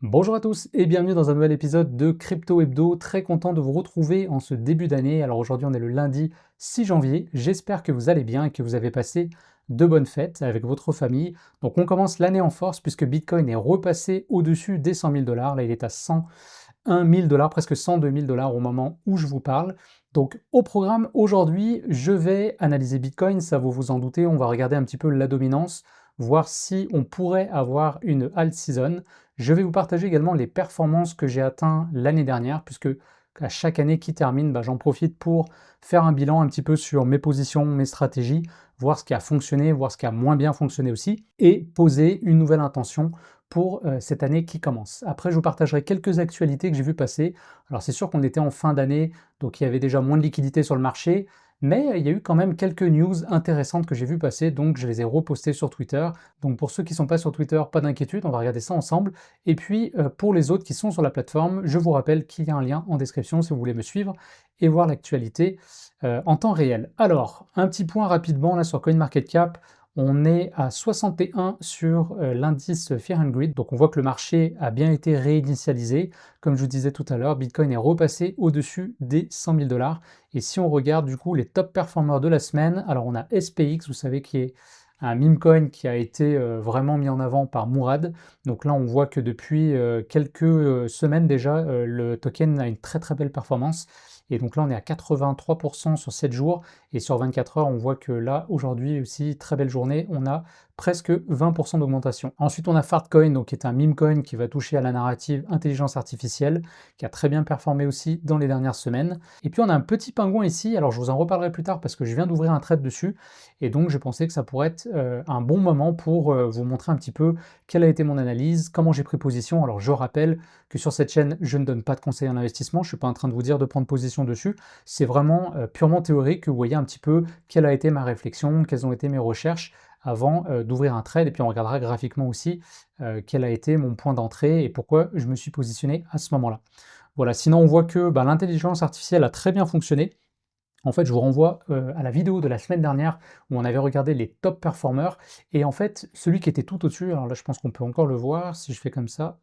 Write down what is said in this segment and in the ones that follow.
Bonjour à tous et bienvenue dans un nouvel épisode de Crypto Hebdo. Très content de vous retrouver en ce début d'année. Alors aujourd'hui, on est le lundi 6 janvier. J'espère que vous allez bien et que vous avez passé de bonnes fêtes avec votre famille. Donc on commence l'année en force puisque Bitcoin est repassé au-dessus des 100 000 dollars. Là, il est à 101 000 dollars, presque 102 000 dollars au moment où je vous parle. Donc au programme aujourd'hui, je vais analyser Bitcoin, ça vous vous en doutez. On va regarder un petit peu la dominance, voir si on pourrait avoir une alt season. Je vais vous partager également les performances que j'ai atteintes l'année dernière, puisque à chaque année qui termine, j'en profite pour faire un bilan un petit peu sur mes positions, mes stratégies, voir ce qui a fonctionné, voir ce qui a moins bien fonctionné aussi, et poser une nouvelle intention pour cette année qui commence. Après, je vous partagerai quelques actualités que j'ai vues passer. Alors c'est sûr qu'on était en fin d'année, donc il y avait déjà moins de liquidités sur le marché, mais il y a eu quand même quelques news intéressantes que j'ai vues passer, donc je les ai repostées sur Twitter. Donc pour ceux qui ne sont pas sur Twitter, pas d'inquiétude, on va regarder ça ensemble. Et puis pour les autres qui sont sur la plateforme, je vous rappelle qu'il y a un lien en description si vous voulez me suivre et voir l'actualité en temps réel. Alors, un petit point rapidement là sur CoinMarketCap. On est à 61 sur l'indice Fear and Greed, donc on voit que le marché a bien été réinitialisé. Comme je vous disais tout à l'heure, Bitcoin est repassé au-dessus des 100 000 dollars. Et si on regarde du coup les top performers de la semaine, alors on a SPX, vous savez, qui est un meme coin qui a été vraiment mis en avant par Mourad. Donc là, on voit que depuis quelques semaines déjà, le token a une très très belle performance. Et donc là, on est à 83% sur 7 jours. Et sur 24 heures, on voit que là, aujourd'hui aussi, très belle journée, on a presque 20% d'augmentation. Ensuite, on a Fartcoin, donc qui est un meme coin qui va toucher à la narrative intelligence artificielle, qui a très bien performé aussi dans les dernières semaines. Et puis on a un petit pingouin ici, alors je vous en reparlerai plus tard parce que je viens d'ouvrir un trade dessus, et donc je pensais que ça pourrait être un bon moment pour vous montrer un petit peu quelle a été mon analyse, comment j'ai pris position. Alors je rappelle que sur cette chaîne, je ne donne pas de conseils en investissement, je ne suis pas en train de vous dire de prendre position dessus, c'est vraiment purement théorique que vous voyez un petit peu quelle a été ma réflexion, quelles ont été mes recherches avant d'ouvrir un trade, et puis on regardera graphiquement aussi quel a été mon point d'entrée et pourquoi je me suis positionné à ce moment-là. Voilà, sinon on voit que l'intelligence artificielle a très bien fonctionné. En fait, je vous renvoie à la vidéo de la semaine dernière où on avait regardé les top performers, et en fait, celui qui était tout au-dessus, alors là je pense qu'on peut encore le voir si je fais comme ça,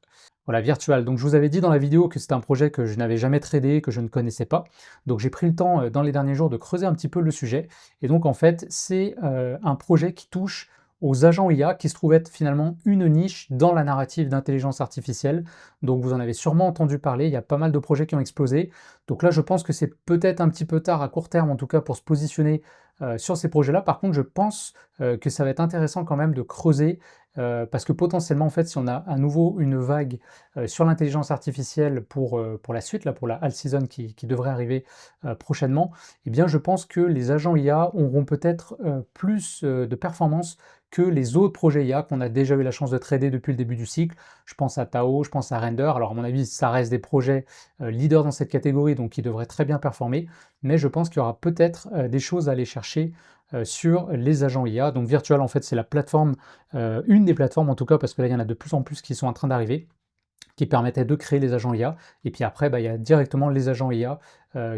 voilà, Virtual. Donc je vous avais dit dans la vidéo que c'était un projet que je n'avais jamais tradé, que je ne connaissais pas. Donc j'ai pris le temps dans les derniers jours de creuser un petit peu le sujet, et donc en fait, c'est un projet qui touche aux agents IA, qui se trouve être finalement une niche dans la narrative d'intelligence artificielle. Donc vous en avez sûrement entendu parler, il y a pas mal de projets qui ont explosé. Donc là, je pense que c'est peut-être un petit peu tard, à court terme en tout cas, pour se positionner sur ces projets-là. Par contre, je pense que ça va être intéressant quand même de creuser, parce que potentiellement, en fait, si on a à nouveau une vague sur l'intelligence artificielle pour la suite, là, pour la alt season qui devrait arriver prochainement, eh bien, je pense que les agents IA auront peut-être plus de performance que les autres projets IA qu'on a déjà eu la chance de trader depuis le début du cycle. Je pense à Tao, je pense à Render. Alors, à mon avis, ça reste des projets leaders dans cette catégorie, donc qui devraient très bien performer. Mais je pense qu'il y aura peut-être des choses à aller chercher sur les agents IA. Donc, Virtual, en fait, c'est la plateforme, une des plateformes en tout cas, parce que là, il y en a de plus en plus qui sont en train d'arriver, qui permettait de créer les agents IA. Et puis après, il y a directement les agents IA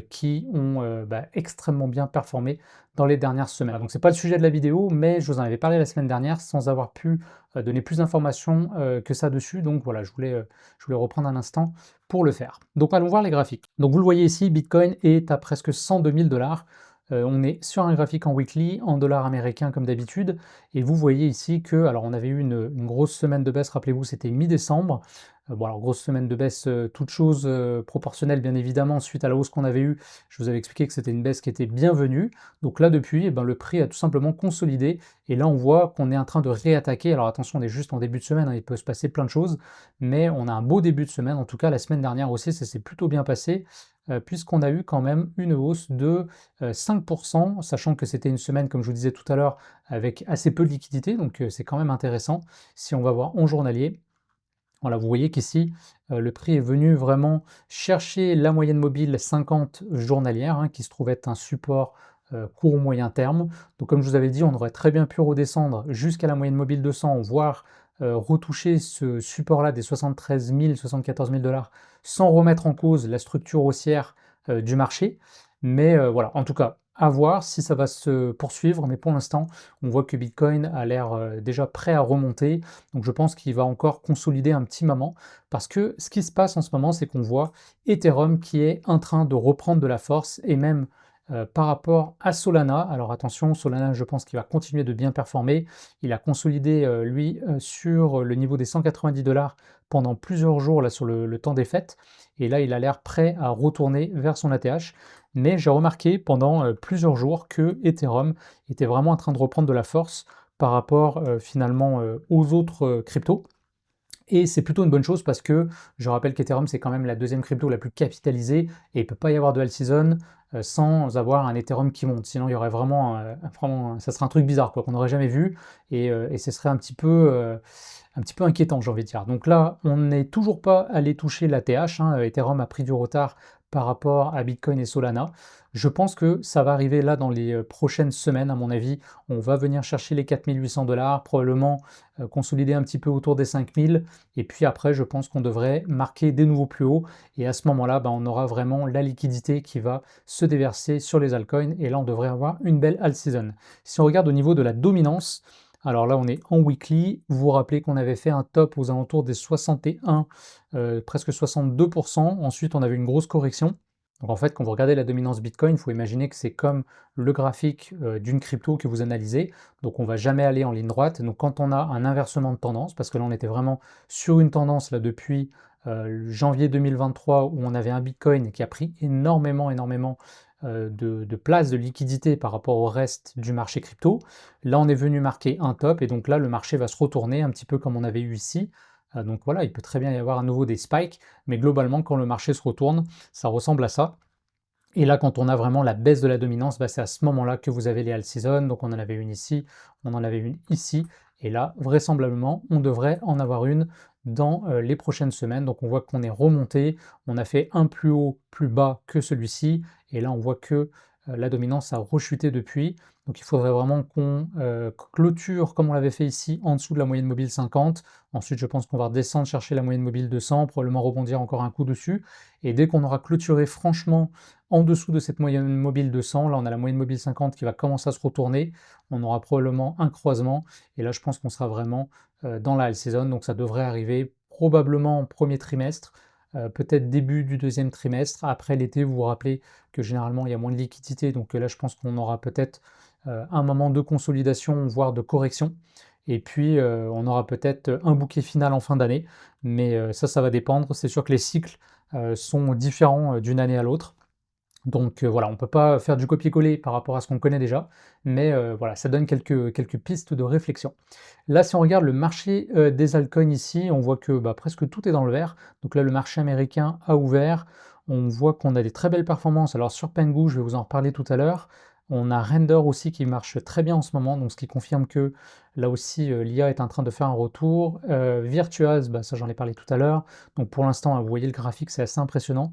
qui ont extrêmement bien performé dans les dernières semaines. Donc c'est pas le sujet de la vidéo, mais je vous en avais parlé la semaine dernière sans avoir pu donner plus d'informations que ça dessus. Donc voilà, je voulais reprendre un instant pour le faire. Donc allons voir les graphiques. Donc vous le voyez ici, Bitcoin est à presque 102 000 dollars. On est sur un graphique en weekly, en dollars américains comme d'habitude, et vous voyez ici que, alors on avait eu une grosse semaine de baisse, rappelez-vous, c'était mi-décembre. Bon, alors grosse semaine de baisse, toute chose proportionnelle bien évidemment suite à la hausse qu'on avait eue. Je vous avais expliqué que c'était une baisse qui était bienvenue. Donc là depuis, le prix a tout simplement consolidé, et là on voit qu'on est en train de réattaquer. Alors attention, on est juste en début de semaine, hein, il peut se passer plein de choses, mais on a un beau début de semaine. En tout cas, la semaine dernière aussi, ça s'est plutôt bien passé, puisqu'on a eu quand même une hausse de 5%, sachant que c'était une semaine, comme je vous disais tout à l'heure, avec assez peu de liquidité, donc c'est quand même intéressant. Si on va voir en journalier, voilà, vous voyez qu'ici, le prix est venu vraiment chercher la moyenne mobile 50 journalière, hein, qui se trouve être un support court ou moyen terme. Donc comme je vous avais dit, on aurait très bien pu redescendre jusqu'à la moyenne mobile 200, voire retoucher ce support-là des 73 000, 74 000 dollars, sans remettre en cause la structure haussière du marché. Mais voilà, en tout cas, à voir si ça va se poursuivre, mais pour l'instant, on voit que Bitcoin a l'air déjà prêt à remonter. Donc je pense qu'il va encore consolider un petit moment. Parce que ce qui se passe en ce moment, c'est qu'on voit Ethereum qui est en train de reprendre de la force et même par rapport à Solana. Alors attention, Solana, je pense qu'il va continuer de bien performer. Il a consolidé, lui, sur le niveau des 190 dollars pendant plusieurs jours là, sur le temps des fêtes. Et là, il a l'air prêt à retourner vers son ATH. Mais j'ai remarqué pendant plusieurs jours que Ethereum était vraiment en train de reprendre de la force par rapport finalement aux autres cryptos. Et c'est plutôt une bonne chose parce que je rappelle qu'Ethereum, c'est quand même la deuxième crypto la plus capitalisée et il ne peut pas y avoir de all season sans avoir un Ethereum qui monte. Sinon, il y aurait vraiment ça serait un truc bizarre quoi, qu'on n'aurait jamais vu et ce serait un petit peu inquiétant, j'ai envie de dire. Donc là, on n'est toujours pas allé toucher l'ATH. Ethereum a pris du retard par rapport à Bitcoin et Solana. Je pense que ça va arriver là dans les prochaines semaines, à mon avis. On va venir chercher les 4800 dollars, probablement consolider un petit peu autour des 5000. Et puis après, je pense qu'on devrait marquer des nouveaux plus hauts. Et à ce moment-là, on aura vraiment la liquidité qui va se déverser sur les altcoins. Et là, on devrait avoir une belle alt season. Si on regarde au niveau de la dominance, alors là, on est en weekly. Vous vous rappelez qu'on avait fait un top aux alentours des 61, presque 62%. Ensuite, on avait une grosse correction. Donc en fait, quand vous regardez la dominance Bitcoin, il faut imaginer que c'est comme le graphique d'une crypto que vous analysez. Donc on ne va jamais aller en ligne droite. Donc quand on a un inversement de tendance, parce que là on était vraiment sur une tendance là depuis janvier 2023 où on avait un Bitcoin qui a pris énormément de place de liquidité par rapport au reste du marché crypto. Là on est venu marquer un top et donc là le marché va se retourner un petit peu comme on avait eu ici. Donc voilà, il peut très bien y avoir à nouveau des spikes, mais globalement, quand le marché se retourne, ça ressemble à ça. Et là, quand on a vraiment la baisse de la dominance, c'est à ce moment-là que vous avez les all season. Donc on en avait une ici, on en avait une ici, et là, vraisemblablement, on devrait en avoir une dans les prochaines semaines. Donc on voit qu'on est remonté, on a fait un plus haut, plus bas que celui-ci, et là on voit que la dominance a rechuté depuis. Donc il faudrait vraiment qu'on clôture comme on l'avait fait ici en dessous de la moyenne mobile 50. Ensuite je pense qu'on va redescendre chercher la moyenne mobile 200, probablement rebondir encore un coup dessus. Et dès qu'on aura clôturé franchement en dessous de cette moyenne mobile 200, là on a la moyenne mobile 50 qui va commencer à se retourner, on aura probablement un croisement. Et là je pense qu'on sera vraiment dans la all season. Donc ça devrait arriver probablement en premier trimestre. Peut-être début du deuxième trimestre. Après l'été, vous vous rappelez que généralement il y a moins de liquidité, donc là je pense qu'on aura peut-être un moment de consolidation, voire de correction. Et puis on aura peut-être un bouquet final en fin d'année, mais ça va dépendre. C'est sûr que les cycles sont différents d'une année à l'autre. Donc voilà, on ne peut pas faire du copier-coller par rapport à ce qu'on connaît déjà, mais voilà, ça donne quelques pistes de réflexion. Là, si on regarde le marché des altcoins ici, on voit que presque tout est dans le vert. Donc là, le marché américain a ouvert. On voit qu'on a des très belles performances. Alors sur Pengu, je vais vous en reparler tout à l'heure. On a Render aussi qui marche très bien en ce moment, donc ce qui confirme que là aussi l'IA est en train de faire un retour. Virtuals, ça j'en ai parlé tout à l'heure. Donc pour l'instant, vous voyez le graphique, c'est assez impressionnant.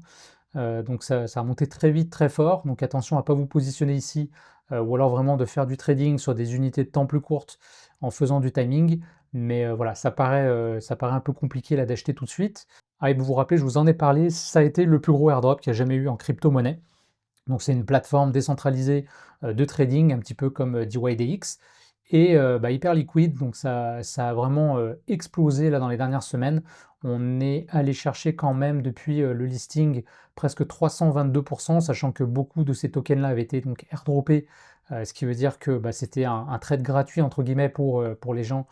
Donc ça a monté très vite, très fort. Donc attention à ne pas vous positionner ici, ou alors vraiment de faire du trading sur des unités de temps plus courtes en faisant du timing. Mais voilà, ça paraît un peu compliqué là d'acheter tout de suite. Ah, et vous vous rappelez, je vous en ai parlé, ça a été le plus gros airdrop qu'il y a jamais eu en crypto-monnaie. Donc c'est une plateforme décentralisée de trading, un petit peu comme DYDX, et hyper liquide, donc ça a vraiment explosé là dans les dernières semaines. On est allé chercher quand même depuis le listing presque 322%, sachant que beaucoup de ces tokens-là avaient été donc airdroppés, ce qui veut dire que c'était un trade gratuit entre guillemets pour les gens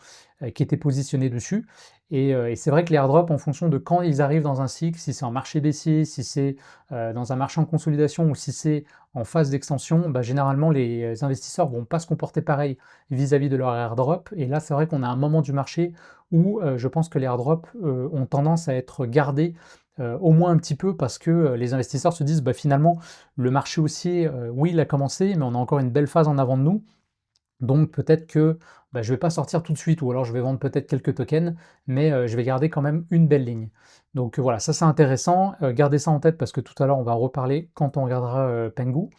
qui étaient positionnés dessus. Et c'est vrai que les airdrops, en fonction de quand ils arrivent dans un cycle, si c'est en marché baissier, si c'est dans un marché en consolidation ou si c'est en phase d'extension, généralement les investisseurs vont pas se comporter pareil vis-à-vis de leur airdrop. Et là, c'est vrai qu'on a un moment du marché où je pense que les airdrops ont tendance à être gardés au moins un petit peu parce que les investisseurs se disent finalement le marché haussier, oui, il a commencé, mais on a encore une belle phase en avant de nous. Donc peut-être que je ne vais pas sortir tout de suite, ou alors je vais vendre peut-être quelques tokens, mais je vais garder quand même une belle ligne. Donc voilà, ça c'est intéressant, gardez ça en tête parce que tout à l'heure on va en reparler quand on regardera Pengu.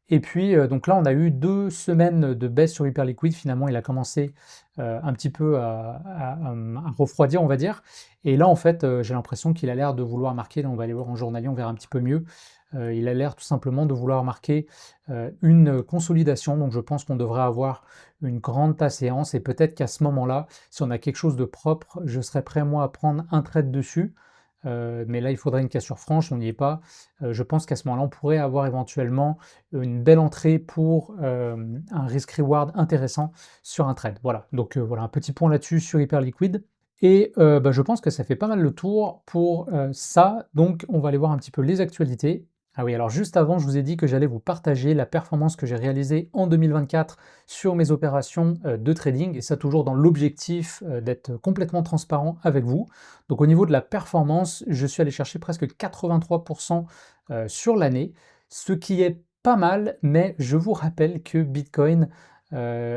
Et puis, donc là, on a eu 2 semaines de baisse sur Hyperliquid. Finalement, il a commencé, un petit peu à refroidir, on va dire. Et là, en fait, j'ai l'impression qu'il a l'air de vouloir marquer, là, on va aller voir en journalier, on verra un petit peu mieux. Il a l'air tout simplement de vouloir marquer, une consolidation. Donc je pense qu'on devrait avoir une grande tasse séance et peut-être qu'à ce moment-là, si on a quelque chose de propre, je serais prêt moi à prendre un trade dessus. Mais là, il faudrait une cassure franche, on n'y est pas. Je pense qu'à ce moment-là, on pourrait avoir éventuellement une belle entrée pour un risk-reward intéressant sur un trade. Voilà, donc voilà, un petit point là-dessus sur Hyperliquid. Et bah, je pense que ça fait pas mal le tour pour ça. Donc on va aller voir un petit peu les actualités. Ah oui, alors juste avant, je vous ai dit que j'allais vous partager la performance que j'ai réalisée en 2024 sur mes opérations de trading, et ça toujours dans l'objectif d'être complètement transparent avec vous. Donc au niveau de la performance, je suis allé chercher presque 83% sur l'année, ce qui est pas mal, mais je vous rappelle que Bitcoin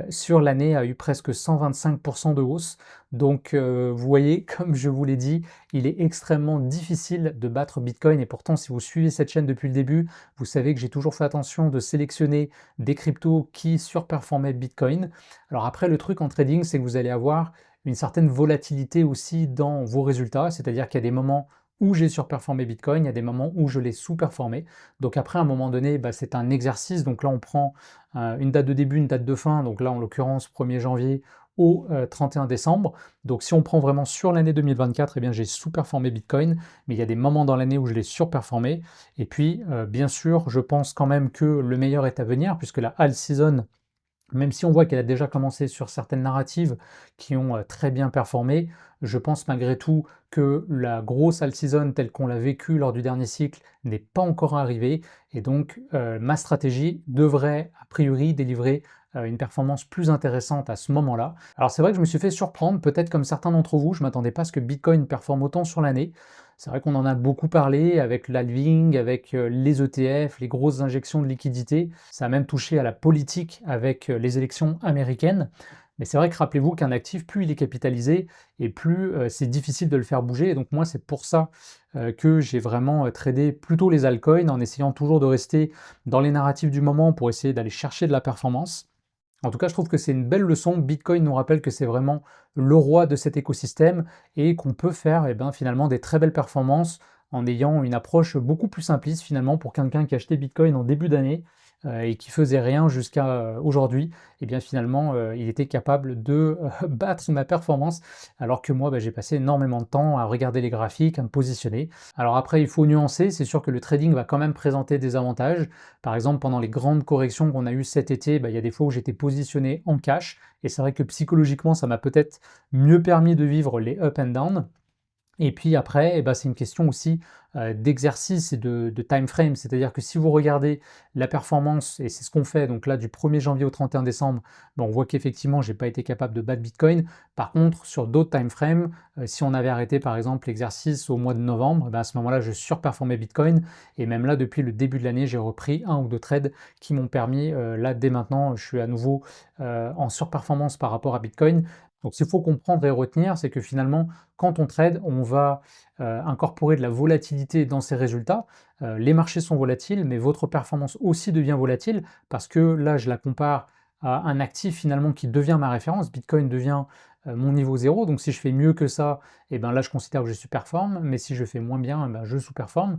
sur l'année a eu presque 125% de hausse. Donc vous voyez, comme je vous l'ai dit, il est extrêmement difficile de battre Bitcoin, et pourtant si vous suivez cette chaîne depuis le début, vous savez que j'ai toujours fait attention de sélectionner des cryptos qui surperformaient Bitcoin. Alors après, le truc en trading, c'est que vous allez avoir une certaine volatilité aussi dans vos résultats, c'est-à-dire qu'il y a des moments où j'ai surperformé Bitcoin, il y a des moments où je l'ai sous-performé. Donc après, à un moment donné, bah, c'est un exercice. Donc là, on prend une date de début, une date de fin. Donc là, en l'occurrence, 1er janvier au 31 décembre. Donc si on prend vraiment sur l'année 2024, eh bien j'ai sous-performé Bitcoin, mais il y a des moments dans l'année où je l'ai surperformé. Et puis, bien sûr, je pense quand même que le meilleur est à venir, puisque la All Season, même si on voit qu'elle a déjà commencé sur certaines narratives qui ont très bien performé, je pense malgré tout que la grosse all season telle qu'on l'a vécue lors du dernier cycle n'est pas encore arrivée, et donc ma stratégie devrait a priori délivrer une performance plus intéressante à ce moment-là. Alors c'est vrai que je me suis fait surprendre, peut-être comme certains d'entre vous, je ne m'attendais pas à ce que Bitcoin performe autant sur l'année. C'est vrai qu'on en a beaucoup parlé avec l'halving, avec les ETF, les grosses injections de liquidités. Ça a même touché à la politique avec les élections américaines. Mais c'est vrai que rappelez-vous qu'un actif, plus il est capitalisé et plus c'est difficile de le faire bouger. Et donc moi, c'est pour ça que j'ai vraiment tradé plutôt les altcoins en essayant toujours de rester dans les narratifs du moment pour essayer d'aller chercher de la performance. En tout cas, je trouve que c'est une belle leçon. Bitcoin nous rappelle que c'est vraiment le roi de cet écosystème et qu'on peut faire finalement des très belles performances en ayant une approche beaucoup plus simpliste finalement pour quelqu'un qui a acheté Bitcoin en début d'année et qui faisait rien jusqu'à aujourd'hui. Et bien finalement, il était capable de battre ma performance, alors que moi, j'ai passé énormément de temps à regarder les graphiques, à me positionner. Alors après, il faut nuancer, c'est sûr que le trading va quand même présenter des avantages. Par exemple, pendant les grandes corrections qu'on a eues cet été, il y a des fois où j'étais positionné en cash, et c'est vrai que psychologiquement, ça m'a peut-être mieux permis de vivre les up and down. Et puis après, c'est une question aussi d'exercice et de time frame, c'est-à-dire que si vous regardez la performance, et c'est ce qu'on fait, donc là du 1er janvier au 31 décembre, on voit qu'effectivement, j'ai pas été capable de battre Bitcoin. Par contre, sur d'autres time frames, si on avait arrêté par exemple l'exercice au mois de novembre, à ce moment-là, je surperformais Bitcoin, et même là, depuis le début de l'année, j'ai repris un ou deux trades qui m'ont permis, là dès maintenant, je suis à nouveau en surperformance par rapport à Bitcoin. Donc, ce qu'il faut comprendre et retenir, c'est que finalement, quand on trade, on va incorporer de la volatilité dans ses résultats. Les marchés sont volatiles, mais votre performance aussi devient volatile, parce que là, je la compare à un actif finalement qui devient ma référence. Bitcoin devient mon niveau zéro, donc si je fais mieux que ça, là, je considère que je sous-performe, mais si je fais moins bien, je sous-performe.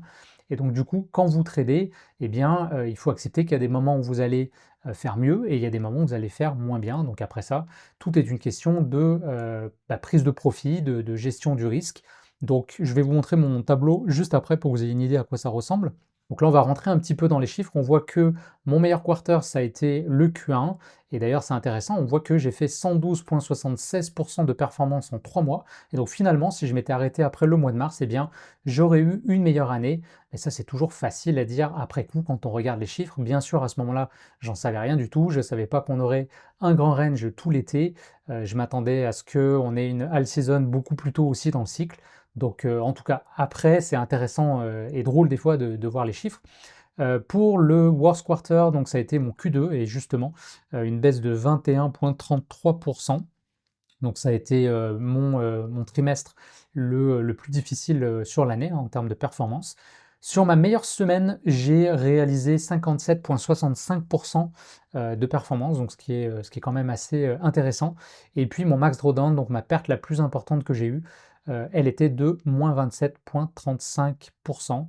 Et donc, du coup, quand vous tradez, il faut accepter qu'il y a des moments où vous allez faire mieux, et il y a des moments où vous allez faire moins bien. Donc après ça, tout est une question de prise de profit, de gestion du risque. Donc je vais vous montrer mon tableau juste après pour que vous ayez une idée à quoi ça ressemble. Donc là, on va rentrer un petit peu dans les chiffres. On voit que mon meilleur quarter, ça a été le Q1. Et d'ailleurs, c'est intéressant, on voit que j'ai fait 112,76% de performance en 3 mois. Et donc finalement, si je m'étais arrêté après le mois de mars, j'aurais eu une meilleure année. Et ça, c'est toujours facile à dire après coup quand on regarde les chiffres. Bien sûr, à ce moment-là, j'en savais rien du tout. Je ne savais pas qu'on aurait un grand range tout l'été. Je m'attendais à ce qu'on ait une all season beaucoup plus tôt aussi dans le cycle. Donc en tout cas, après, c'est intéressant et drôle des fois de voir les chiffres. Pour le worst quarter, donc ça a été mon Q2, et justement, une baisse de 21,33%. Donc ça a été mon trimestre le plus difficile sur l'année en termes de performance. Sur ma meilleure semaine, j'ai réalisé 57,65% de performance, donc ce qui est quand même assez intéressant. Et puis mon max drawdown, donc ma perte la plus importante que j'ai eue, elle était de -27,35%.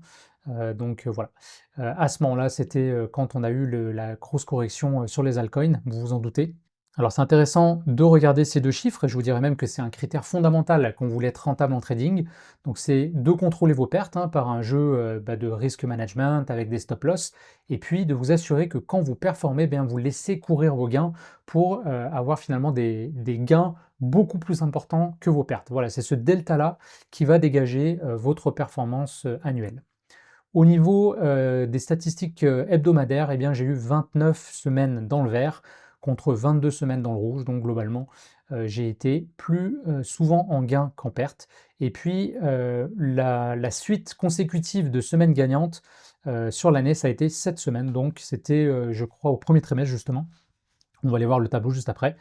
Donc voilà. À ce moment-là, c'était quand on a eu la grosse correction sur les altcoins, vous vous en doutez. Alors c'est intéressant de regarder ces deux chiffres, et je vous dirais même que c'est un critère fondamental quand vous voulez être rentable en trading. Donc c'est de contrôler vos pertes par un jeu de risk management avec des stop loss, et puis de vous assurer que quand vous performez, bien, vous laissez courir vos gains pour avoir finalement des gains beaucoup plus importants que vos pertes. Voilà, c'est ce delta-là qui va dégager votre performance annuelle. Au niveau des statistiques hebdomadaires, eh bien, j'ai eu 29 semaines dans le vert contre 22 semaines dans le rouge. Donc globalement, j'ai été plus souvent en gain qu'en perte. Et puis la suite consécutive de semaines gagnantes sur l'année, ça a été 7 semaines. Donc c'était, je crois, au premier trimestre justement. On va aller voir le tableau juste après.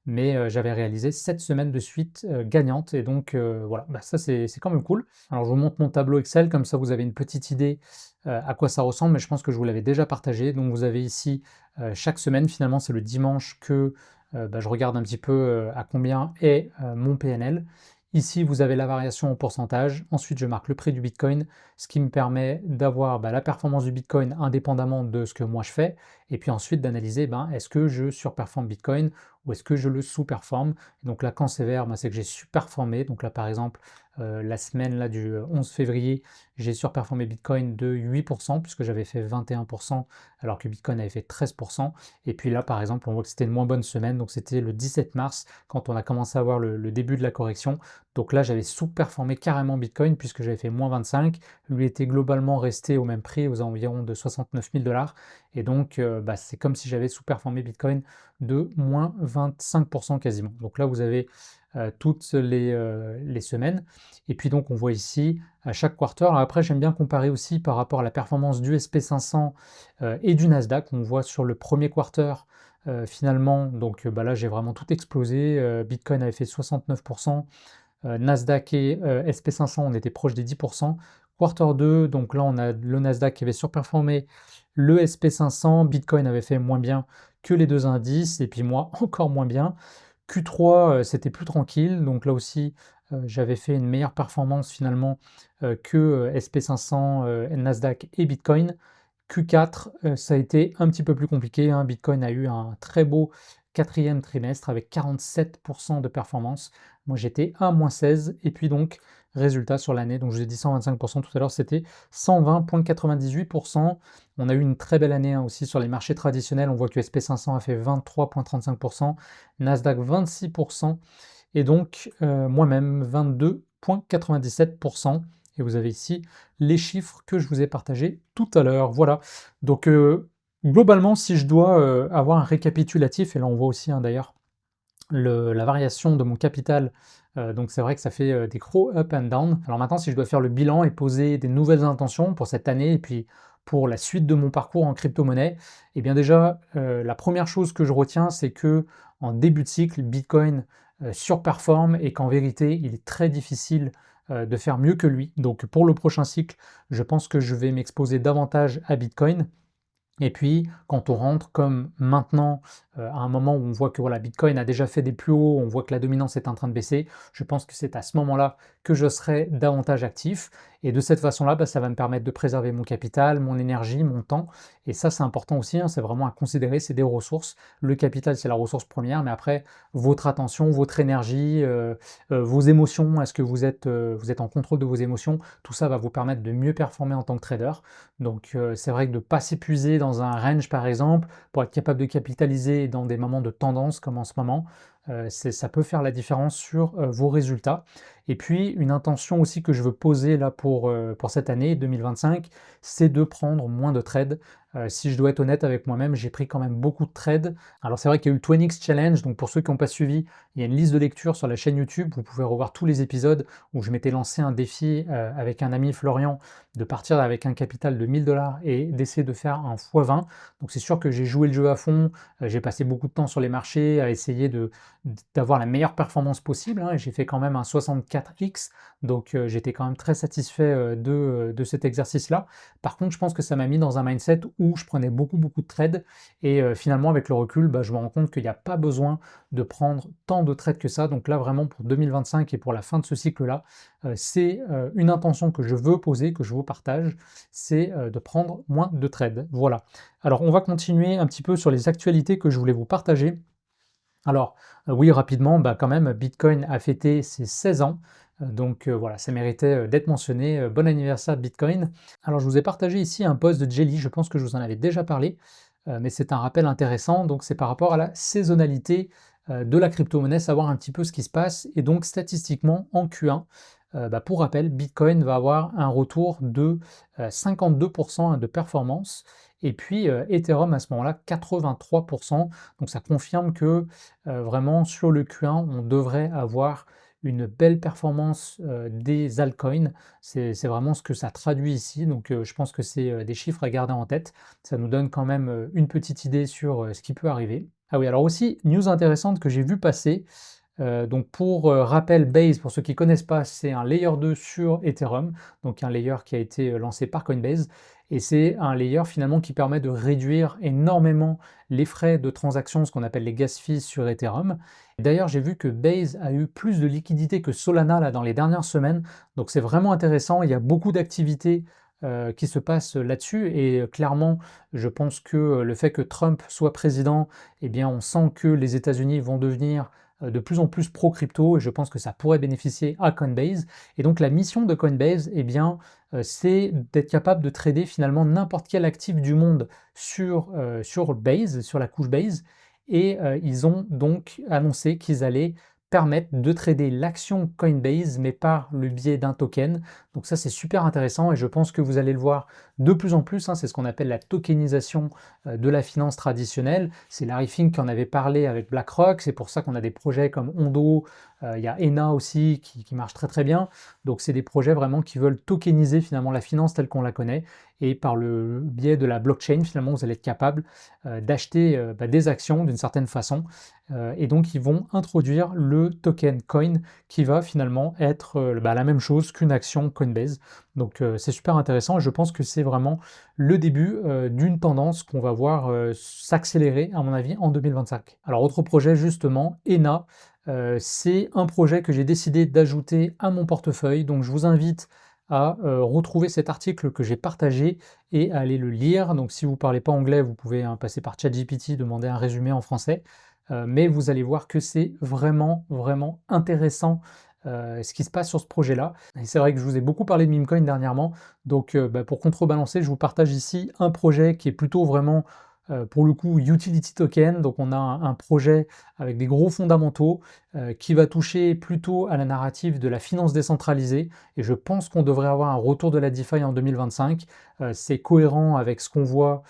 Mais j'avais réalisé 7 semaines de suite gagnantes, et donc voilà, bah, ça c'est quand même cool. Alors je vous montre mon tableau Excel, comme ça vous avez une petite idée à quoi ça ressemble, mais je pense que je vous l'avais déjà partagé. Donc vous avez ici chaque semaine, finalement c'est le dimanche que je regarde un petit peu à combien est mon PNL. Ici, vous avez la variation en pourcentage. Ensuite, je marque le prix du Bitcoin, ce qui me permet d'avoir la performance du Bitcoin indépendamment de ce que moi je fais. Et puis ensuite, d'analyser est-ce que je surperforme Bitcoin ou est-ce que je le sous-performe. Donc là, quand c'est vert, c'est que j'ai surperformé. Donc là, par exemple, la semaine là, du 11 février, j'ai surperformé Bitcoin de 8%, puisque j'avais fait 21%, alors que Bitcoin avait fait 13%. Et puis là, par exemple, on voit que c'était une moins bonne semaine. Donc c'était le 17 mars, quand on a commencé à voir le début de la correction. Donc là, j'avais sous-performé carrément Bitcoin, puisque j'avais fait moins 25. Lui était globalement resté au même prix, aux environs de 69 000 $. Et donc, c'est comme si j'avais sous-performé Bitcoin de moins 25% quasiment. Donc là, vous avez toutes les semaines. Et puis donc, on voit ici à chaque quarter. Alors après, j'aime bien comparer aussi par rapport à la performance du SP500 et du Nasdaq. On voit sur le premier quarter, finalement, donc là, j'ai vraiment tout explosé. Bitcoin avait fait 69%. Nasdaq et SP500, on était proche des 10%. Quarter 2, donc là on a le Nasdaq qui avait surperformé le SP500, Bitcoin avait fait moins bien que les deux indices, et puis moi encore moins bien. Q3, c'était plus tranquille, donc là aussi j'avais fait une meilleure performance finalement que SP500, Nasdaq et Bitcoin. Q4, ça a été un petit peu plus compliqué, Bitcoin a eu un très beau quatrième trimestre avec 47% de performance. Moi j'étais à -16, et puis donc résultat sur l'année, donc je vous ai dit 125% tout à l'heure, c'était 120,98%. On a eu une très belle année aussi sur les marchés traditionnels. On voit que SP500 a fait 23,35%, Nasdaq 26%, et donc moi-même 22,97%. Et vous avez ici les chiffres que je vous ai partagés tout à l'heure. Voilà. Donc globalement, si je dois avoir un récapitulatif, et là on voit aussi d'ailleurs la variation de mon capital, donc c'est vrai que ça fait des gros up and down. Alors maintenant, si je dois faire le bilan et poser des nouvelles intentions pour cette année et puis pour la suite de mon parcours en crypto-monnaie, et bien déjà, la première chose que je retiens, c'est que en début de cycle, Bitcoin surperforme, et qu'en vérité, il est très difficile de faire mieux que lui. Donc pour le prochain cycle, je pense que je vais m'exposer davantage à Bitcoin. Et puis, quand on rentre comme maintenant, à un moment où on voit que voilà, Bitcoin a déjà fait des plus hauts, on voit que la dominance est en train de baisser, je pense que c'est à ce moment-là que je serai davantage actif. Et de cette façon-là, ça va me permettre de préserver mon capital, mon énergie, mon temps. Et ça, c'est important aussi, c'est vraiment à considérer, c'est des ressources. Le capital, c'est la ressource première, mais après, votre attention, votre énergie, vos émotions, est-ce que vous êtes en contrôle de vos émotions? Tout ça va vous permettre de mieux performer en tant que trader. Donc c'est vrai que de ne pas s'épuiser dans un range par exemple, pour être capable de capitaliser dans des moments de tendance comme en ce moment, ça peut faire la différence sur vos résultats. Et puis une intention aussi que je veux poser là pour cette année 2025, c'est de prendre moins de trades. Si je dois être honnête avec moi-même, j'ai pris quand même beaucoup de trades. Alors c'est vrai qu'il y a eu le 20x Challenge, donc pour ceux qui n'ont pas suivi, il y a une liste de lecture sur la chaîne YouTube, vous pouvez revoir tous les épisodes où je m'étais lancé un défi avec un ami Florian, de partir avec un capital de 1000 $ et d'essayer de faire un x20. Donc c'est sûr que j'ai joué le jeu à fond, j'ai passé beaucoup de temps sur les marchés à essayer d'avoir la meilleure performance possible, hein, et j'ai fait quand même un 64X, donc j'étais quand même très satisfait, de cet exercice-là. Par contre, je pense que ça m'a mis dans un mindset où je prenais beaucoup, beaucoup de trades et finalement avec le recul, bah, je me rends compte qu'il n'y a pas besoin de prendre tant de trades que ça. Donc là, vraiment pour 2025 et pour la fin de ce cycle-là, c'est, une intention que je veux poser, que je vous partage, c'est, de prendre moins de trades. Voilà. Alors on va continuer un petit peu sur les actualités que je voulais vous partager. Alors, oui, rapidement, bah, quand même, Bitcoin a fêté ses 16 ans, donc voilà, ça méritait, d'être mentionné. Bon anniversaire Bitcoin. Alors, je vous ai partagé ici un post de Jelly, je pense que je vous en avais déjà parlé, mais c'est un rappel intéressant, donc c'est par rapport à la saisonnalité, de la crypto-monnaie, savoir un petit peu ce qui se passe et donc statistiquement en Q1, bah, pour rappel, Bitcoin va avoir un retour de, 52 de performance et puis, Ethereum à ce moment-là 83. Donc ça confirme que, vraiment sur le Q1, on devrait avoir une belle performance, des altcoins. C'est vraiment ce que ça traduit ici, donc je pense que c'est, des chiffres à garder en tête. Ça nous donne quand même, une petite idée sur, ce qui peut arriver. Ah oui, alors aussi, news intéressante que j'ai vu passer, donc pour, rappel, Base, pour ceux qui ne connaissent pas, c'est un layer 2 sur Ethereum, donc un layer qui a été, lancé par Coinbase et c'est un layer finalement qui permet de réduire énormément les frais de transaction, ce qu'on appelle les gas fees sur Ethereum. D'ailleurs, j'ai vu que Base a eu plus de liquidités que Solana là dans les dernières semaines, donc c'est vraiment intéressant. Il y a beaucoup d'activités, qui se passent là-dessus et clairement, je pense que, le fait que Trump soit président, eh bien, on sent que les États-Unis vont devenir de plus en plus pro-crypto et je pense que ça pourrait bénéficier à Coinbase. Et donc la mission de Coinbase, eh bien, c'est d'être capable de trader finalement n'importe quel actif du monde sur Base, sur la couche Base. Et ils ont donc annoncé qu'ils allaient permettre de trader l'action Coinbase, mais par le biais d'un token. Donc ça, c'est super intéressant et je pense que vous allez le voir de plus en plus, hein, c'est ce qu'on appelle la tokenisation de la finance traditionnelle. C'est Larry Fink qui en avait parlé avec BlackRock, c'est pour ça qu'on a des projets comme Ondo, il y a ENA aussi qui marche très très bien. Donc c'est des projets vraiment qui veulent tokeniser finalement la finance telle qu'on la connaît et par le biais de la blockchain, finalement, vous allez être capable d'acheter bah, des actions d'une certaine façon. Et donc ils vont introduire le token Coin qui va finalement être bah, la même chose qu'une action Coinbase. Donc c'est super intéressant et je pense que c'est vraiment le début d'une tendance qu'on va voir s'accélérer, à mon avis, en 2025. Alors, autre projet, justement, ENA, c'est un projet que j'ai décidé d'ajouter à mon portefeuille. Donc, je vous invite à retrouver cet article que j'ai partagé et à aller le lire. Donc, si vous ne parlez pas anglais, vous pouvez hein, passer par ChatGPT, demander un résumé en français. Mais vous allez voir que c'est vraiment, vraiment intéressant ce qui se passe sur ce projet-là. Et c'est vrai que je vous ai beaucoup parlé de Memecoin dernièrement, donc bah, pour contrebalancer, je vous partage ici un projet qui est plutôt vraiment, pour le coup, utility token. Donc on a un projet avec des gros fondamentaux qui va toucher plutôt à la narrative de la finance décentralisée. Et je pense qu'on devrait avoir un retour de la DeFi en 2025. C'est cohérent avec ce qu'on voit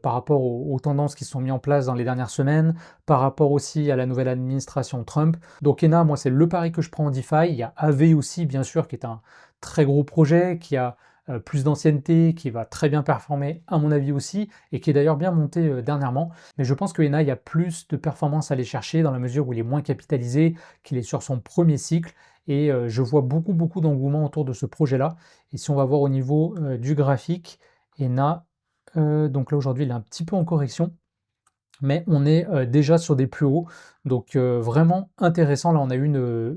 par rapport aux tendances qui sont mises en place dans les dernières semaines, par rapport aussi à la nouvelle administration Trump. Donc ENA, moi, c'est le pari que je prends en DeFi. Il y a AV aussi, bien sûr, qui est un très gros projet, qui a plus d'ancienneté, qui va très bien performer, à mon avis aussi, et qui est d'ailleurs bien monté dernièrement. Mais je pense que ENA, il y a plus de performance à aller chercher dans la mesure où il est moins capitalisé, qu'il est sur son premier cycle, et je vois beaucoup, beaucoup d'engouement autour de ce projet-là. Et si on va voir au niveau du graphique, ENA, donc là aujourd'hui, il est un petit peu en correction, mais on est déjà sur des plus hauts, donc vraiment intéressant. Là, on a eu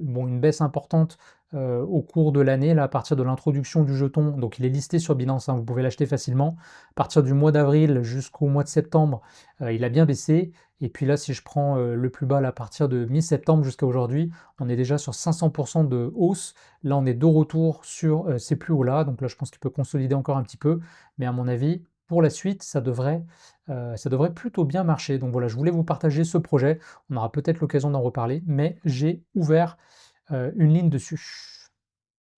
bon, une baisse importante au cours de l'année, là, à partir de l'introduction du jeton, donc il est listé sur Binance, hein, vous pouvez l'acheter facilement. À partir du mois d'avril jusqu'au mois de septembre, il a bien baissé, et puis là, si je prends le plus bas, là, à partir de mi-septembre jusqu'à aujourd'hui, on est déjà sur 500% de hausse. Là, on est de retour sur ces plus hauts-là, donc là, je pense qu'il peut consolider encore un petit peu, mais à mon avis, pour la suite, ça devrait plutôt bien marcher. Donc voilà, je voulais vous partager ce projet. On aura peut-être l'occasion d'en reparler, mais j'ai ouvert une ligne dessus.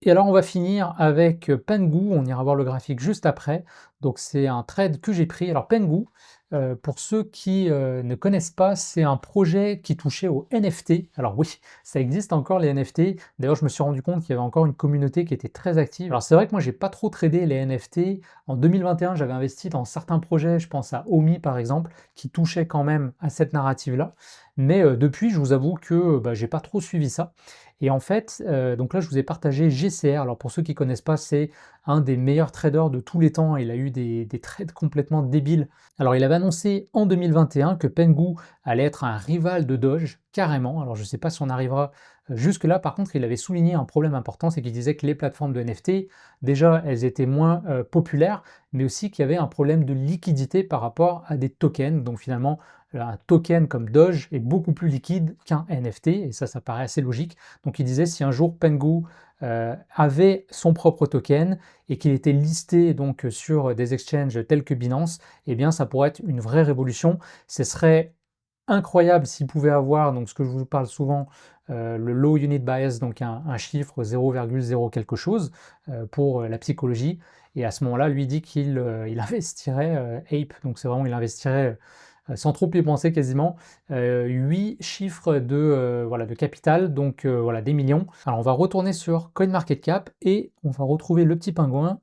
Et alors on va finir avec Pengu, on ira voir le graphique juste après. Donc c'est un trade que j'ai pris. Alors Pengu, Pour ceux qui, ne connaissent pas, c'est un projet qui touchait aux NFT. Alors oui, ça existe encore les NFT. D'ailleurs, je me suis rendu compte qu'il y avait encore une communauté qui était très active. Alors c'est vrai que moi, j'ai pas trop tradé les NFT. En 2021, j'avais investi dans certains projets, je pense à Omi par exemple, qui touchait quand même à cette narrative-là. Mais, depuis, je vous avoue que, bah, j'ai pas trop suivi ça. Et en fait, donc là, je vous ai partagé GCR. Alors pour ceux qui connaissent pas, c'est un des meilleurs traders de tous les temps. Il a eu des trades complètement débiles. Alors il avait annoncé en 2021 que Pengu allait être un rival de Doge, carrément. Alors je ne sais pas si on arrivera jusque-là. Par contre, il avait souligné un problème important, c'est qu'il disait que les plateformes de NFT, déjà, elles étaient moins populaires, mais aussi qu'il y avait un problème de liquidité par rapport à des tokens. Donc finalement, un token comme Doge est beaucoup plus liquide qu'un NFT, et ça paraît assez logique. Donc il disait si un jour Pengu avait son propre token et qu'il était listé donc sur des exchanges tels que Binance, eh bien ça pourrait être une vraie révolution. Ce serait incroyable s'il pouvait avoir, donc ce que je vous parle souvent, le low unit bias, donc un chiffre 0,0 quelque chose pour la psychologie. Et à ce moment-là, lui dit qu'il il investirait Ape, donc c'est vraiment, il investirait sans trop y penser quasiment, 8 chiffres de, voilà, de capital, donc voilà, des millions. Alors on va retourner sur CoinMarketCap et on va retrouver le petit pingouin.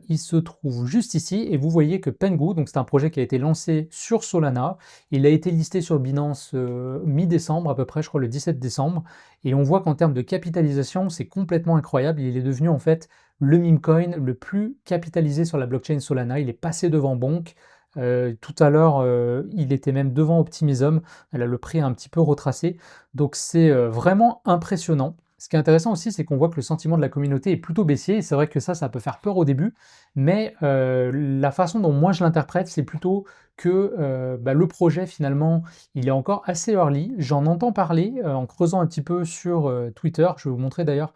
Il se trouve juste ici et vous voyez que Pengu, donc c'est un projet qui a été lancé sur Solana, il a été listé sur Binance mi-décembre à peu près, je crois le 17 décembre, et on voit qu'en termes de capitalisation, c'est complètement incroyable, il est devenu en fait le meme coin le plus capitalisé sur la blockchain Solana, il est passé devant Bonk. Tout à l'heure, il était même devant Optimism, elle a le prix un petit peu retracé, donc c'est vraiment impressionnant. Ce qui est intéressant aussi, c'est qu'on voit que le sentiment de la communauté est plutôt baissier, et c'est vrai que ça peut faire peur au début, mais la façon dont moi je l'interprète, c'est plutôt que bah, le projet finalement, il est encore assez early. J'en entends parler en creusant un petit peu sur Twitter, je vais vous montrer d'ailleurs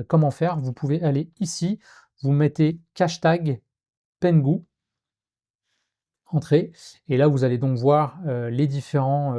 comment faire. Vous pouvez aller ici, vous mettez hashtag Pengu, entrée. Et là, vous allez donc voir les différents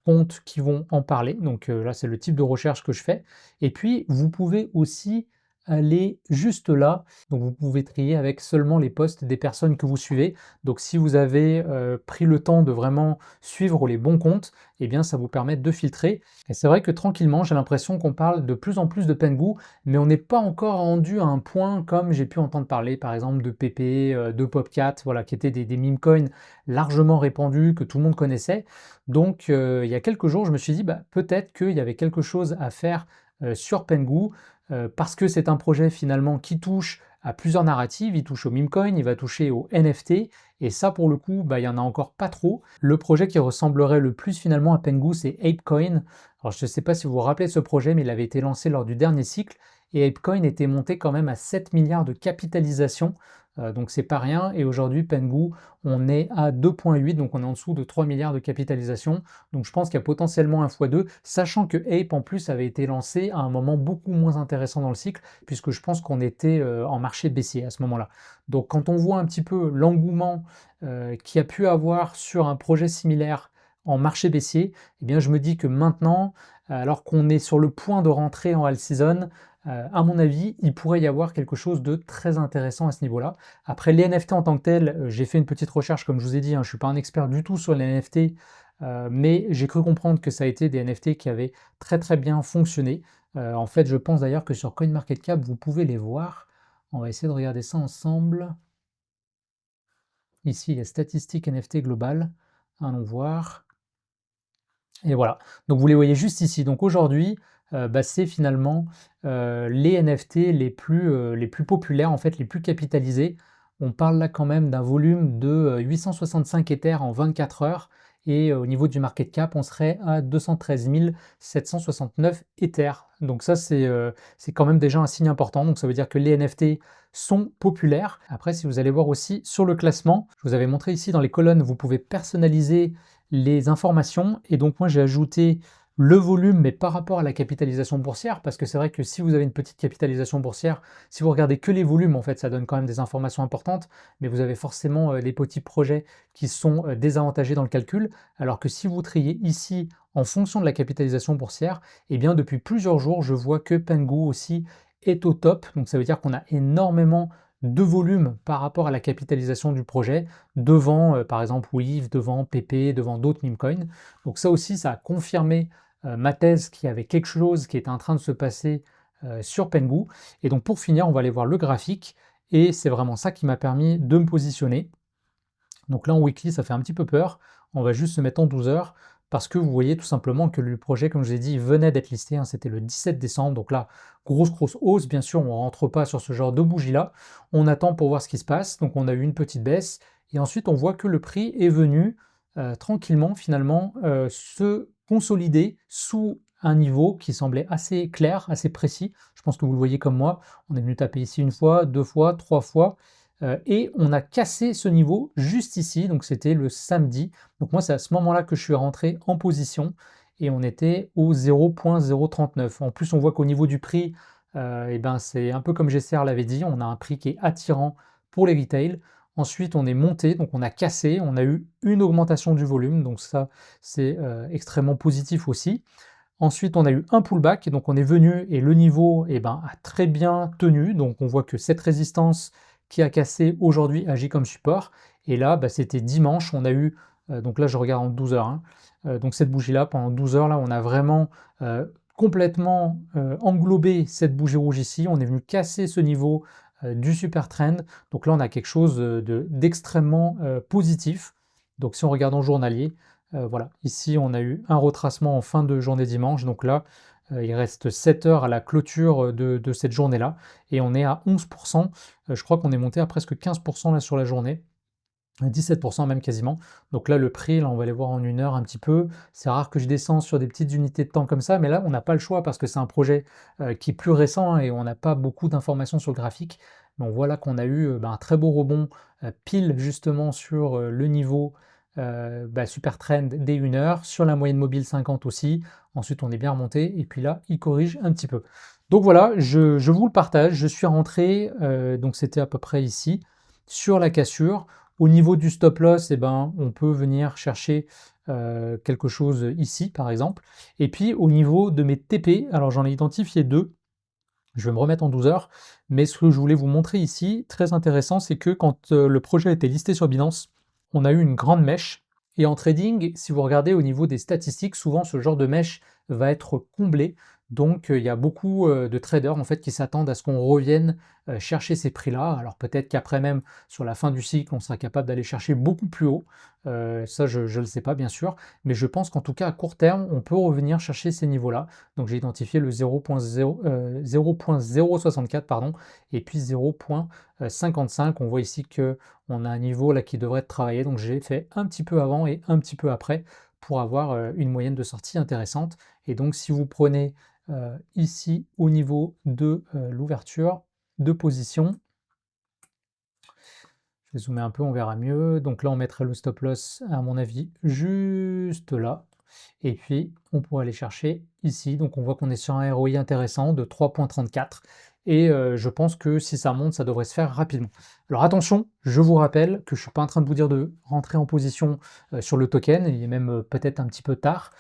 comptes qui vont en parler. Donc là, c'est le type de recherche que je fais. Et puis, vous pouvez aussi aller juste là. Donc, vous pouvez trier avec seulement les posts des personnes que vous suivez. Donc, si vous avez pris le temps de vraiment suivre les bons comptes, eh bien, ça vous permet de filtrer. Et c'est vrai que tranquillement, j'ai l'impression qu'on parle de plus en plus de Pengu, mais on n'est pas encore rendu à un point comme j'ai pu entendre parler, par exemple, de PP, de Popcat, voilà, qui étaient des meme coins largement répandus, que tout le monde connaissait. Donc, il y a quelques jours, je me suis dit, bah, peut-être qu'il y avait quelque chose à faire sur Pengu, parce que c'est un projet finalement qui touche à plusieurs narratives, il touche au meme coin, il va toucher au NFT, et ça pour le coup, bah, il y en a encore pas trop. Le projet qui ressemblerait le plus finalement à Pengu, c'est ApeCoin. Alors je ne sais pas si vous vous rappelez de ce projet, mais il avait été lancé lors du dernier cycle, et ApeCoin était monté quand même à 7 milliards de capitalisation, donc c'est pas rien, et aujourd'hui Pengu, on est à 2,8, donc on est en dessous de 3 milliards de capitalisation, donc je pense qu'il y a potentiellement un x2, sachant que Ape en plus avait été lancé à un moment beaucoup moins intéressant dans le cycle, puisque je pense qu'on était en marché baissier à ce moment-là. Donc quand on voit un petit peu l'engouement qu'il y a pu avoir sur un projet similaire en marché baissier, eh bien je me dis que maintenant, alors qu'on est sur le point de rentrer en all season, à mon avis, il pourrait y avoir quelque chose de très intéressant à ce niveau-là. Après, les NFT en tant que tel, j'ai fait une petite recherche, comme je vous ai dit, hein, je ne suis pas un expert du tout sur les NFT, mais j'ai cru comprendre que ça a été des NFT qui avaient très très bien fonctionné. En fait, je pense d'ailleurs que sur CoinMarketCap, vous pouvez les voir. On va essayer de regarder ça ensemble. Ici, les statistiques NFT globales. Allons voir. Et voilà. Donc vous les voyez juste ici. Donc aujourd'hui, bah, c'est finalement les NFT les plus populaires, en fait, les plus capitalisés. On parle là quand même d'un volume de 865 Ethers en 24 heures. Et au niveau du market cap, on serait à 213 769 Ethers. Donc ça, c'est quand même déjà un signe important. Donc ça veut dire que les NFT sont populaires. Après, si vous allez voir aussi sur le classement, je vous avais montré ici dans les colonnes, vous pouvez personnaliser les informations, et donc moi j'ai ajouté le volume, mais par rapport à la capitalisation boursière, parce que c'est vrai que si vous avez une petite capitalisation boursière, si vous regardez que les volumes, en fait, ça donne quand même des informations importantes, mais vous avez forcément des petits projets qui sont désavantagés dans le calcul, alors que si vous triez ici en fonction de la capitalisation boursière, eh bien depuis plusieurs jours, je vois que Pengu aussi est au top, donc ça veut dire qu'on a énormément de volume par rapport à la capitalisation du projet, devant par exemple Weave, devant PP, devant d'autres meme coins. Donc ça aussi, ça a confirmé ma thèse qu'il y avait quelque chose qui était en train de se passer sur Pengu. Et donc pour finir, on va aller voir le graphique, et c'est vraiment ça qui m'a permis de me positionner. Donc là en weekly, ça fait un petit peu peur. On va juste se mettre en 12 heures parce que vous voyez tout simplement que le projet, comme je vous ai dit, venait d'être listé, hein, c'était le 17 décembre. Donc là, grosse hausse. Bien sûr, on ne rentre pas sur ce genre de bougie-là. On attend pour voir ce qui se passe. Donc on a eu une petite baisse. Et ensuite, on voit que le prix est venu tranquillement, finalement, se consolider sous un niveau qui semblait assez clair, assez précis. Je pense que vous le voyez comme moi. On est venu taper ici une fois, deux fois, trois fois. Et on a cassé ce niveau juste ici, donc c'était le samedi. Donc moi, c'est à ce moment-là que je suis rentré en position et on était au 0.039. En plus, on voit qu'au niveau du prix, eh ben, c'est un peu comme GCR l'avait dit, on a un prix qui est attirant pour les retail. Ensuite, on est monté, donc on a cassé, on a eu une augmentation du volume, donc ça, c'est extrêmement positif aussi. Ensuite, on a eu un pullback, et donc on est venu, et le niveau eh ben, a très bien tenu, donc on voit que cette résistance qui a cassé aujourd'hui agit comme support, et là, bah, c'était dimanche, on a eu, donc là je regarde en 12 heures, hein, donc cette bougie-là, pendant 12 heures, là, on a vraiment complètement englobé cette bougie rouge ici, on est venu casser ce niveau du super trend, donc là on a quelque chose d'extrêmement positif, donc si on regarde en journalier, voilà, ici on a eu un retracement en fin de journée dimanche, donc là il reste 7 heures à la clôture de cette journée-là, et on est à 11%, je crois qu'on est monté à presque 15% là sur la journée, 17% même quasiment. Donc là le prix, là on va aller voir en une heure un petit peu, c'est rare que je descends sur des petites unités de temps comme ça, mais là on n'a pas le choix parce que c'est un projet qui est plus récent, hein, et on n'a pas beaucoup d'informations sur le graphique, mais on voit là qu'on a eu un très beau rebond pile justement sur le niveau super trend des 1 heure, sur la moyenne mobile 50 aussi, ensuite on est bien remonté, et puis là il corrige un petit peu. Donc voilà, je vous le partage, je suis rentré, donc c'était à peu près ici, sur la cassure. Au niveau du stop loss, eh ben, on peut venir chercher quelque chose ici par exemple. Et puis au niveau de mes TP, alors j'en ai identifié deux, je vais me remettre en 12 heures, mais ce que je voulais vous montrer ici, très intéressant, c'est que quand le projet a été listé sur Binance, on a eu une grande mèche, et en trading, si vous regardez au niveau des statistiques, souvent ce genre de mèche va être comblé, donc il y a beaucoup de traders en fait qui s'attendent à ce qu'on revienne chercher ces prix-là. Alors peut-être qu'après même, sur la fin du cycle, on sera capable d'aller chercher beaucoup plus haut, ça je ne le sais pas bien sûr, mais je pense qu'en tout cas à court terme, on peut revenir chercher ces niveaux-là. Donc j'ai identifié le 0.064 pardon, et puis 0.55. On voit ici que on a un niveau là qui devrait être travaillé, donc j'ai fait un petit peu avant et un petit peu après pour avoir une moyenne de sortie intéressante. Et donc si vous prenez ici au niveau de l'ouverture de position, je vais zoomer un peu, on verra mieux. Donc là, on mettrait le stop loss, à mon avis, juste là. Et puis, on pourrait aller chercher ici. Donc on voit qu'on est sur un ROI intéressant de 3.34. Et je pense que si ça monte, ça devrait se faire rapidement. Alors attention, je vous rappelle que je ne suis pas en train de vous dire de rentrer en position sur le token. Il est même peut-être un petit peu tard.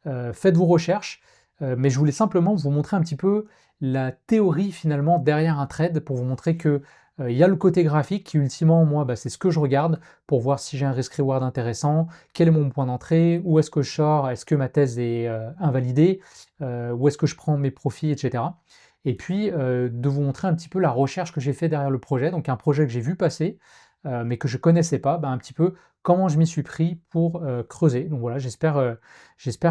Faites vos recherches. Mais je voulais simplement vous montrer un petit peu la théorie finalement derrière un trade pour vous montrer que il y a le côté graphique qui ultimement, moi, c'est ce que je regarde pour voir si j'ai un risk-reward intéressant, quel est mon point d'entrée, où est-ce que je sors, est-ce que ma thèse est invalidée, où est-ce que je prends mes profits, etc. Et puis de vous montrer un petit peu la recherche que j'ai fait derrière le projet, donc un projet que j'ai vu passer, mais que je connaissais pas, un petit peu comment je m'y suis pris pour creuser. Donc voilà, j'espère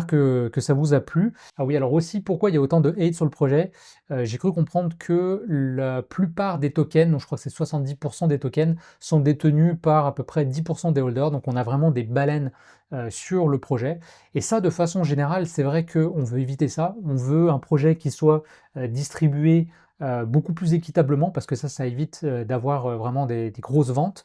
que ça vous a plu. Ah oui, alors aussi, pourquoi il y a autant de hate sur le projet? J'ai cru comprendre que la plupart des tokens, donc je crois que c'est 70% des tokens, sont détenus par à peu près 10% des holders, donc on a vraiment des baleines sur le projet. Et ça, de façon générale, c'est vrai qu'on veut éviter ça. On veut un projet qui soit distribué beaucoup plus équitablement, parce que ça évite d'avoir vraiment des grosses ventes.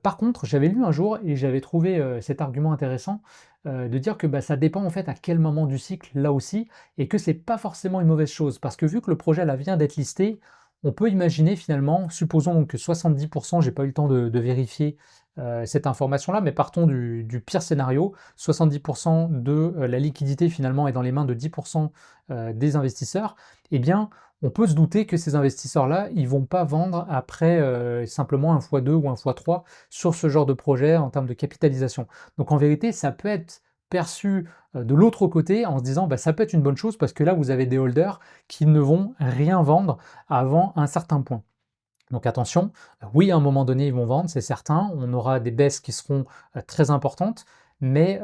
Par contre, j'avais lu un jour et j'avais trouvé cet argument intéressant de dire que ça dépend en fait à quel moment du cycle là aussi, et que c'est pas forcément une mauvaise chose, parce que vu que le projet là vient d'être listé, on peut imaginer finalement, supposons donc que 70%, j'ai pas eu le temps de vérifier cette information-là, mais partons du pire scénario, 70% de la liquidité finalement est dans les mains de 10% des investisseurs, eh bien on peut se douter que ces investisseurs-là, ils vont pas vendre après simplement un x2 ou un x3 sur ce genre de projet en termes de capitalisation. Donc en vérité, ça peut être perçu de l'autre côté en se disant bah, ça peut être une bonne chose parce que là, vous avez des holders qui ne vont rien vendre avant un certain point. Donc attention, oui, à un moment donné, ils vont vendre, c'est certain. On aura des baisses qui seront très importantes, mais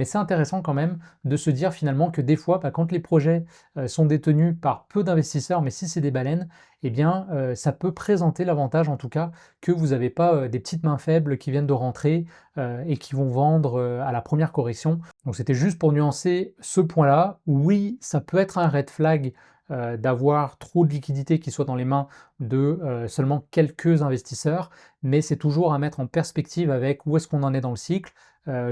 c'est intéressant quand même de se dire finalement que des fois, bah, quand les projets sont détenus par peu d'investisseurs, mais si c'est des baleines, eh bien, ça peut présenter l'avantage en tout cas que vous n'avez pas des petites mains faibles qui viennent de rentrer et qui vont vendre à la première correction. Donc c'était juste pour nuancer ce point-là. Oui, ça peut être un red flag d'avoir trop de liquidités qui soient dans les mains de seulement quelques investisseurs, mais c'est toujours à mettre en perspective avec où est-ce qu'on en est dans le cycle,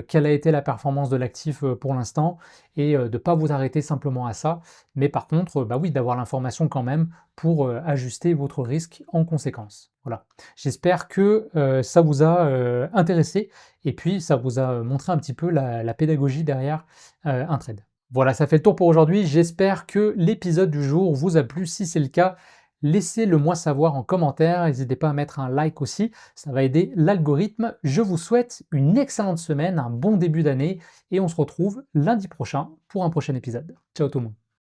quelle a été la performance de l'actif pour l'instant, et de ne pas vous arrêter simplement à ça, mais par contre, bah oui, d'avoir l'information quand même pour ajuster votre risque en conséquence. Voilà. J'espère que ça vous a intéressé, et puis ça vous a montré un petit peu la pédagogie derrière un trade. Voilà, ça fait le tour pour aujourd'hui. J'espère que l'épisode du jour vous a plu. Si c'est le cas, laissez-le moi savoir en commentaire. N'hésitez pas à mettre un like aussi, ça va aider l'algorithme. Je vous souhaite une excellente semaine, un bon début d'année et on se retrouve lundi prochain pour un prochain épisode. Ciao tout le monde.